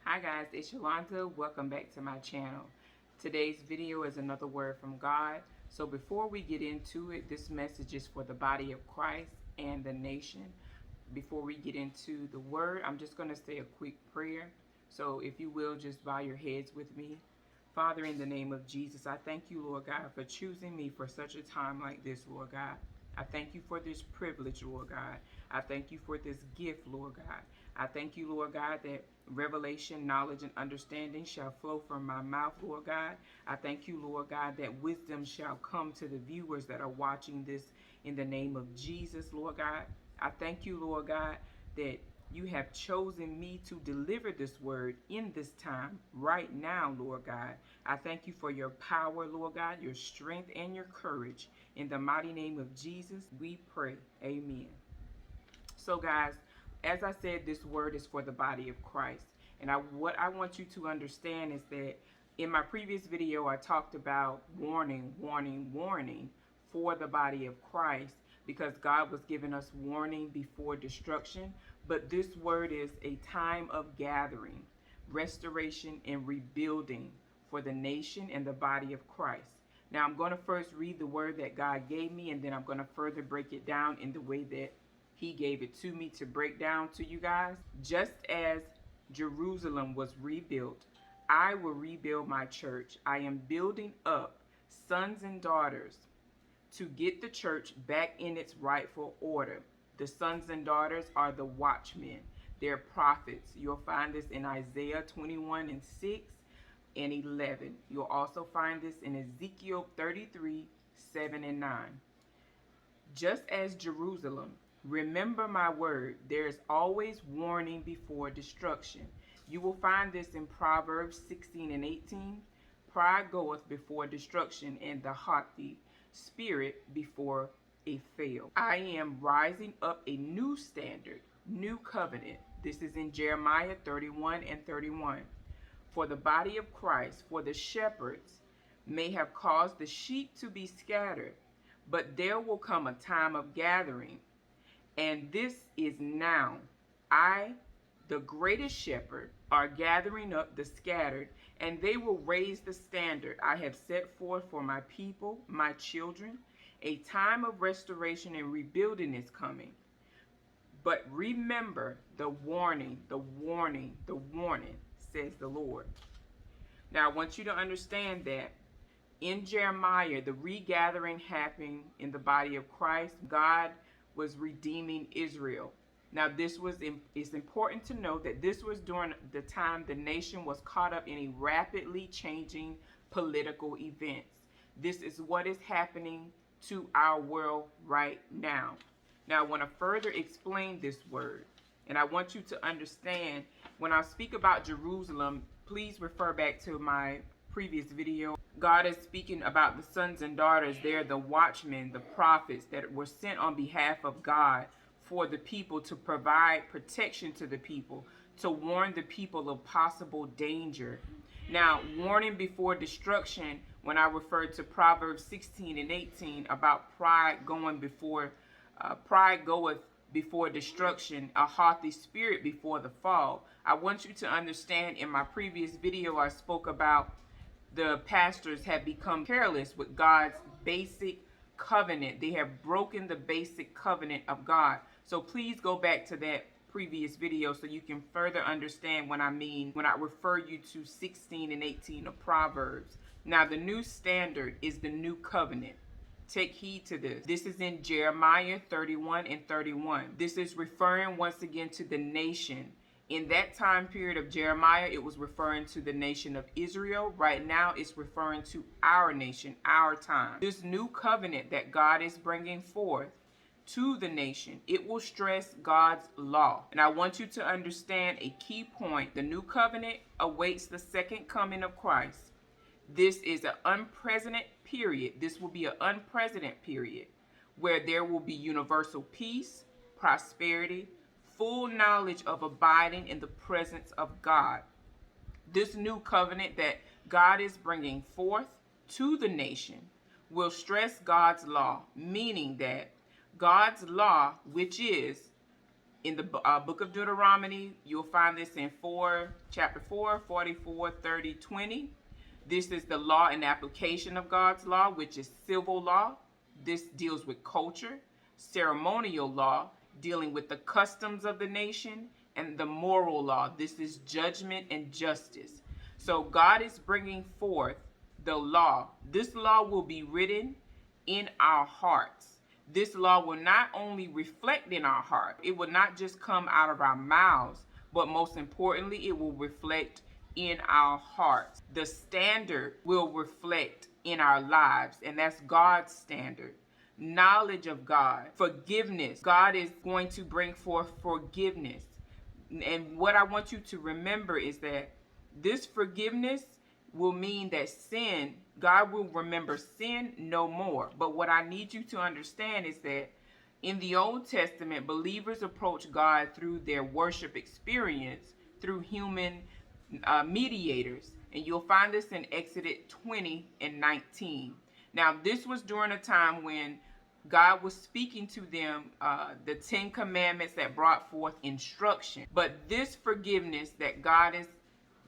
Hi guys, it's Yolanda. Welcome back to my channel. Today's video is another word from God. So before we get into it, this message is for the body of Christ and the nation. Before we get into the word, I'm just going to say a quick prayer. So if you will, just bow your heads with me. Father, in the name of Jesus, I thank you, Lord God, for choosing me for such a time like this, Lord God. I thank you for this privilege, Lord God. I thank you for this gift, Lord God. I thank you, Lord God, that revelation, knowledge, and understanding shall flow from my mouth, Lord God. I thank you, Lord God, that wisdom shall come to the viewers that are watching this in the name of Jesus, Lord God. I thank you, Lord God, that you have chosen me to deliver this word in this time, right now, Lord God. I thank you for your power, Lord God, your strength, and your courage. In the mighty name of Jesus, we pray. Amen. So, guys, as I said, this word is for the body of Christ. And what I want you to understand is that in my previous video, I talked about warning, warning, warning for the body of Christ, because God was giving us warning before destruction. But this word is a time of gathering, restoration, and rebuilding for the nation and the body of Christ. Now, I'm going to first read the word that God gave me, and then I'm going to further break it down in the way that He gave it to me to break down to you guys. Just as Jerusalem was rebuilt, I will rebuild my church. I am building up sons and daughters to get the church back in its rightful order. The sons and daughters are the watchmen. They're prophets. You'll find this in Isaiah 21 and 6 and 11. You'll also find this in Ezekiel 33, 7 and 9. Just as Jerusalem, remember my word, there is always warning before destruction. You will find this in Proverbs 16 and 18. Pride goeth before destruction, and the haughty spirit before a fail. I am rising up a new standard, new covenant. This is in Jeremiah 31 and 31. For the body of Christ, for the shepherds may have caused the sheep to be scattered, but there will come a time of gathering, and this is now. I, the greatest shepherd, are gathering up the scattered, and they will raise the standard I have set forth for my people, my children. A time of restoration and rebuilding is coming. But remember the warning, the warning, the warning, says the Lord. Now, I want you to understand that in Jeremiah, the regathering happened in the body of Christ. God was redeeming Israel. Now, it's important to know that this was during the time the nation was caught up in a rapidly changing political events. This is what is happening to our world right now. Now, I want to further explain this word, and I want you to understand when I speak about Jerusalem, please refer back to my previous video. God is speaking about the sons and daughters. They're the watchmen, the prophets that were sent on behalf of God for the people, to provide protection to the people, to warn the people of possible danger. Now, warning before destruction, when I referred to Proverbs 16 and 18 about pride goeth before destruction, a haughty spirit before the fall. I want you to understand, in my previous video, I spoke about the pastors have become careless with God's basic covenant. They have broken the basic covenant of God. So please go back to that previous video so you can further understand what I mean when I refer you to 16 and 18 of Proverbs. Now, the new standard is the new covenant. Take heed to this. This is in Jeremiah 31 and 31. This is referring once again to the nation. In that time period of Jeremiah, it was referring to the nation of Israel. Right now, it's referring to our nation, our time. This new covenant that God is bringing forth to the nation, it will stress God's law. And I want you to understand a key point. The new covenant awaits the second coming of Christ. This is an unprecedented period. This will be an unprecedented period where there will be universal peace, prosperity, full knowledge of abiding in the presence of God. This new covenant that God is bringing forth to the nation will stress God's law, meaning that God's law, which is in the book of Deuteronomy. You'll find this in chapter 4, 44, 30, 20. This is the law and application of God's law, which is civil law. This deals with culture. Ceremonial law, dealing with the customs of the nation. And the moral law, this is judgment and justice. So God is bringing forth the law. This law will be written in our hearts. This law will not only reflect in our heart, it will not just come out of our mouths, but most importantly, it will reflect in our hearts. The standard will reflect in our lives, and that's God's standard. Knowledge of God, forgiveness. God is going to bring forth forgiveness. And what I want you to remember is that this forgiveness will mean that sin, God will remember sin no more. But what I need you to understand is that in the Old Testament, believers approach God through their worship experience, through human mediators. And you'll find this in Exodus 20 and 19. Now, this was during a time when God was speaking to them, the 10 commandments that brought forth instruction. But this forgiveness that God is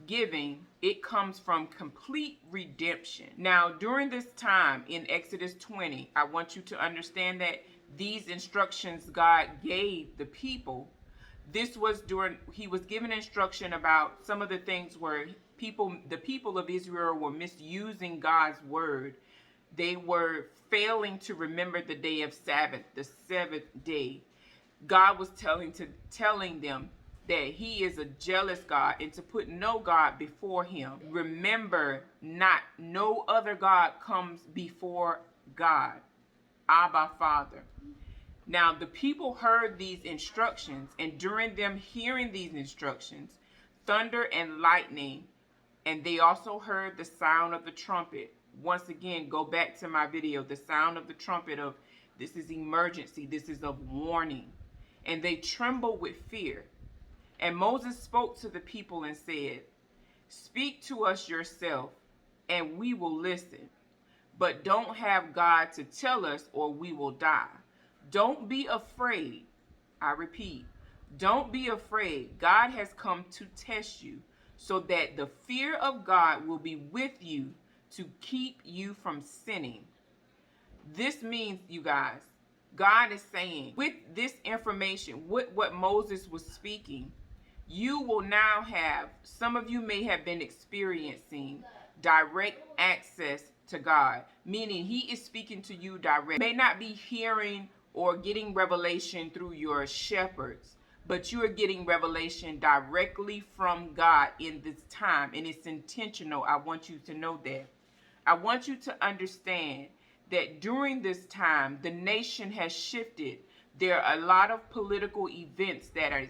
giving, it comes from complete redemption. Now, during this time in Exodus 20, I want you to understand that these instructions God gave the people, this was he was given instruction about some of the things where the people of Israel were misusing God's word. They were failing to remember the day of Sabbath, the seventh day. God was telling them that he is a jealous God and to put no God before him. Remember, no other God comes before God, Abba, Father. Now, the people heard these instructions, and during them hearing these instructions, thunder and lightning, and they also heard the sound of the trumpet. Once again, go back to my video, the sound of the trumpet of this is emergency, this is of warning. And they trembled with fear. And Moses spoke to the people and said, "Speak to us yourself, and we will listen. But don't have God to tell us, or we will die. Don't be afraid." I repeat, don't be afraid. God has come to test you, so that the fear of God will be with you to keep you from sinning. This means, you guys, God is saying, with this information, with what Moses was speaking, you will now have, some of you may have been experiencing direct access to God, meaning he is speaking to you direct. You may not be hearing or getting revelation through your shepherds, but you are getting revelation directly from God in this time, and it's intentional. I want you to know that. I want you to understand that during this time, the nation has shifted. There are a lot of political events that are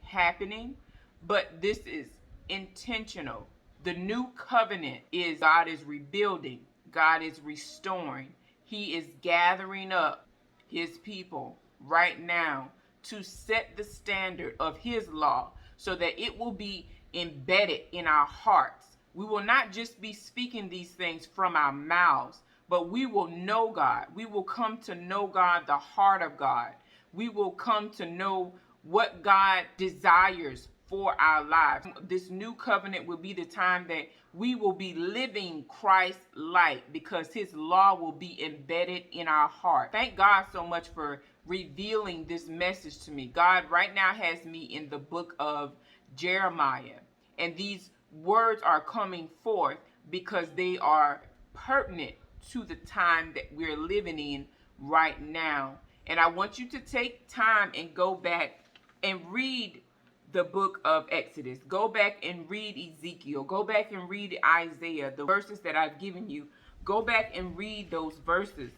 happening, but this is intentional. The new covenant is God is rebuilding, God is restoring. He is gathering up his people right now to set the standard of his law so that it will be embedded in our hearts. We will not just be speaking these things from our mouths, but we will know God. We will come to know God, the heart of God. We will come to know what God desires for our lives. This new covenant will be the time that we will be living Christ-like, because his law will be embedded in our heart. Thank God so much for revealing this message to me. God right now has me in the book of Jeremiah, and these words are coming forth because they are pertinent to the time that we're living in right now. And I want you to take time and go back and read the book of Exodus. Go back and read Ezekiel. Go back and read Isaiah, the verses that I've given you. Go back and read those verses.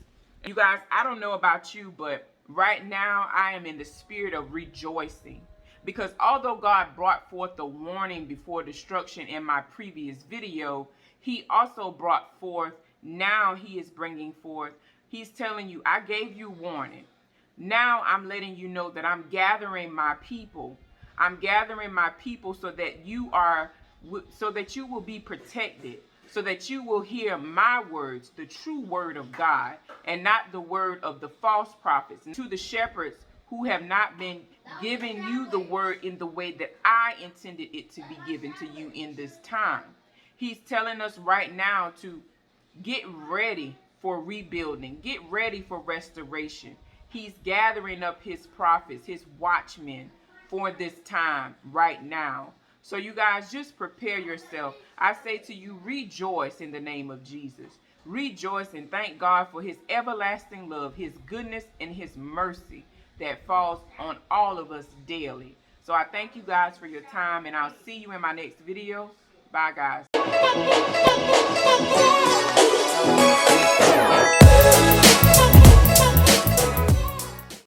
You guys, I don't know about you, but right now I am in the spirit of rejoicing. Because although God brought forth the warning before destruction in my previous video, he also brought forth, now he is bringing forth, he's telling you, I gave you warning. Now I'm letting you know that I'm gathering my people. I'm gathering my people so that you will be protected, so that you will hear my words, the true word of God, and not the word of the false prophets. And to the shepherds who have not been giving you the word in the way that I intended it to be given to you in this time. He's telling us right now to get ready for rebuilding. Get ready for restoration. He's gathering up his prophets, his watchmen for this time right now. So you guys, just prepare yourself. I say to you, rejoice in the name of Jesus. Rejoice and thank God for his everlasting love, his goodness, and his mercy that falls on all of us daily. So I thank you guys for your time, and I'll see you in my next video. Bye, guys.